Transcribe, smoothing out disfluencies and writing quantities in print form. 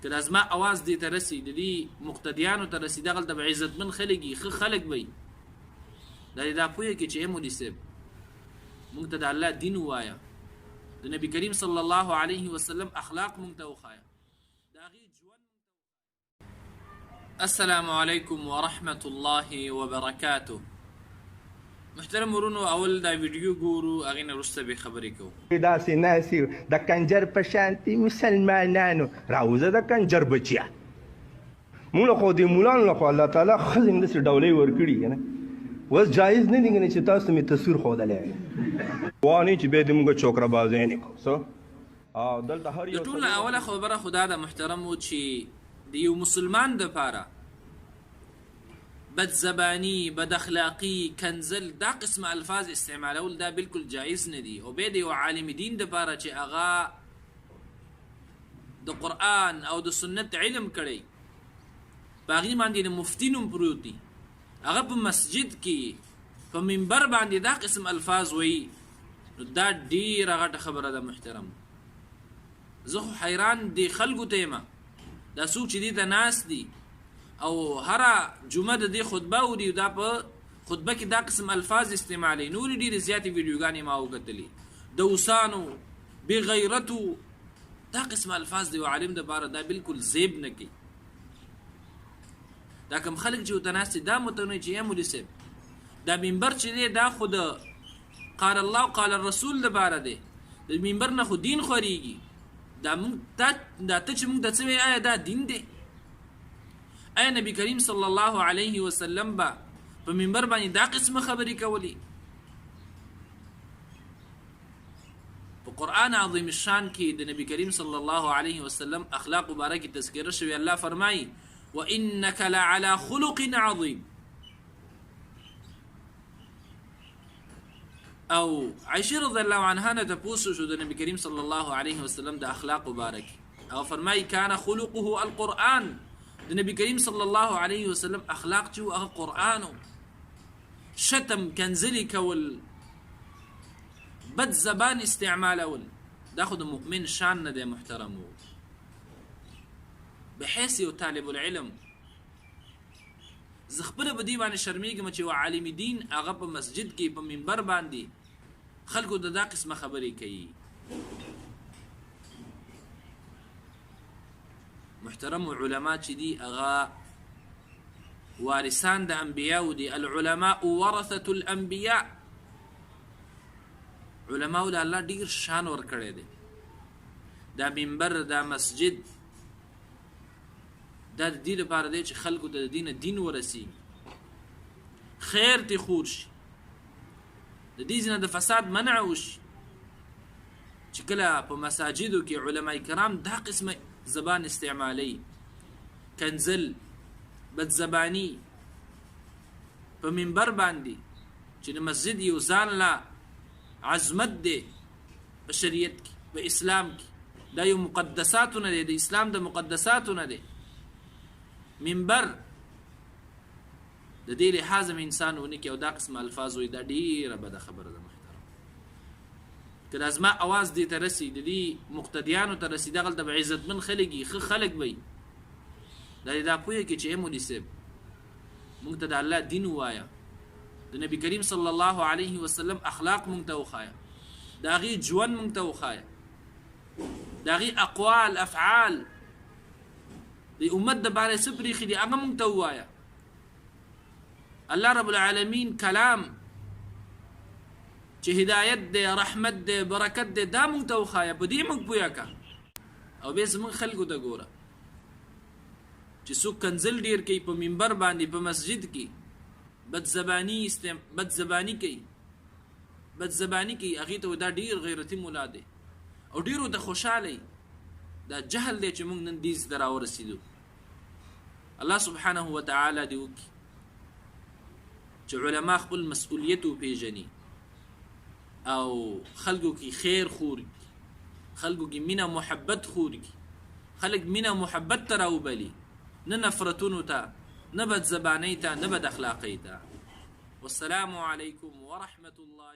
که دا زما اواز دی ته رسي د دې مقتدیانو ته رسي دغلته به عزتمن خلک وي ښه خلک به وي دا پوهه کې چې مولوي صاحب موږ ته د الله دین ووایه د نبی کریم صلی الله علیه وسلم اخلاق موږ ته وښایه د هغې ژوند. السلام علیکم ورحمة الله وبرکاته. محترم ورونو، اول دا ویډیو ګورو هغې نه وروسته به خبرې کوو. داسې ناسې د کنجر په شانتي مسلمانانو راوځه د کنجر بچیا موږ خو د مولانو له خوا الله تعالی ښځې همداسې ډولۍ ورکړي که نه اوس جایز نه دي که نه چې تاسو ته مې تصویر ښودلی وانې چې بیا دې موږ چوکره بازۍ نه کوو څه او دلته هر یو د ټول نه اوله خبره خو دا د محترمو چې د یو مسلمان دپاره بد زبانی، بد اخلاقی، کنزل دا قسم الفاظ استعمالول دا بالکل جایز نه دي. او بیا د یو عالم دین دپاره چې هغه د قرآن او د سنت علم کړی په هغې باندې د مفتي نوم پروت دي، هغه په مسجد کې په منبر باندې دا قسم الفاظ وایي، نو دا ډېره غټه خبره ده محترم. زه خو حیران دي خلکو ته یم دا څوک چې دې ته ناست دي او هره جمعه د دې خطبه اوري دا په خطبه کې دا قسم الفاظ استعمالوي. نورې ډېرې زیاتې ویډیوګانې ما وکتلې د اوسانو بغیرتو دا قسم الفاظ د یو عالم دپاره دا بالکل زیب نه کوي. دا کوم خلک چې ورته ناست دي دا مته نه چې یا مولي صاحب دا منبر چې دی دا خو د قال الله قال الرسول دپاره دی، د منبر نه خو دین خورېږي. دا ته چې موږ د څه وایي آیا دا دین دی؟ آیا نبی کریم صلی الله علیه وسلم با په منبر باندې دا قسمه خبرې کولی؟ په قرآن عظیم الشان کې د نبی کریم صلی الله علیه وسلم اخلاق مبارکې تذکره شوی. الله فرمایي وانک لعلی خلق عظیم. او عائشہ رضی الله عنها نه تپوس شو د نبی کریم صلی الله علیه وسلم د اخلاق مبارکې، او فرمایي کان خلقه القرآن. د نبی کریم صلی الله علیه وسلم اخلاق چې هغه قرآن و شتم کنزلی کول، بد زبان استعمالول، دا خو د مؤمن شان نه دی محترم. بحیث یو طالب العلم زه خپله په دې باندې شرمېږم چې یو عالم دین هغه په مسجد کې په منبر باندې خلکو د دا قسمه خبرې کوي. محترم علماء چې دي هغه وارثان د انبیاء دي. العلماء ورثة الانبیاء. علماء د الله ډیر شان ورکړی دی. دا منبر دا مسجد دا د دې لپاره دی چې خلکو ته د دین ورسیږي، خیر تی خور شي، د دې ځینه د فساد منع وشي. چې کله په مساجدو کې علماء کرام دا قسمه زبان استعمالی، کنزل، بد زبانی په منبر باندې چې د مسجد یو ځان لا عظمت دی په شریعت کې په اسلام کې، دا یو مقدساتو نه دی، د اسلام د مقدساتو نه دی. منبر د دې لحاظ م انسان ونه کې او دا قسم الفاظ وي، دا ډیره بده خبره ده محترم. که دا زما اواز دی ته رسي د دې مقتدیانو ته رسي دغلته به عزتمن خلک وي ښه خلک به وي دا پوهه کې چې مولي صاحب موږ ته د الله دین ووایه، د نبی کریم صلی الله علیه وسلم اخلاق موږ ته وښایه، د هغې ژوند موږ ته وښایه، د هغې اقوال افعال د امت دپاره څه پرېښي دي هغه موږ ته ووایه. الله رب العالمین کلام چې هدایت دی، رحمت دی، برکت دی، دا موږ ته وښایه، په دې موږ پویه که. او بیا زموږ خلکو ته ګوره چې څوک کنزل ډېر کوي په منبر باندې په مسجد کې بد زبانی کوي، هغې ته دا ډېر غیرتي ملا دی او ډېرو ته خوشحاله دا جهل دی چې موږ نن دې ته راورسېدو. الله سبحانه وتعالی دې وکړي چې علما خپل مسؤلیت وپېژني او خلکو کې خیر خور کړي، خلکو کې مینه محبت خور کړي، خلک مینه محبت ته راوبلي، نه نفرتونو ته، نه بد زبانۍ ته، نه بد اخلاقۍ ته. والسلام علیکم ورحمة الله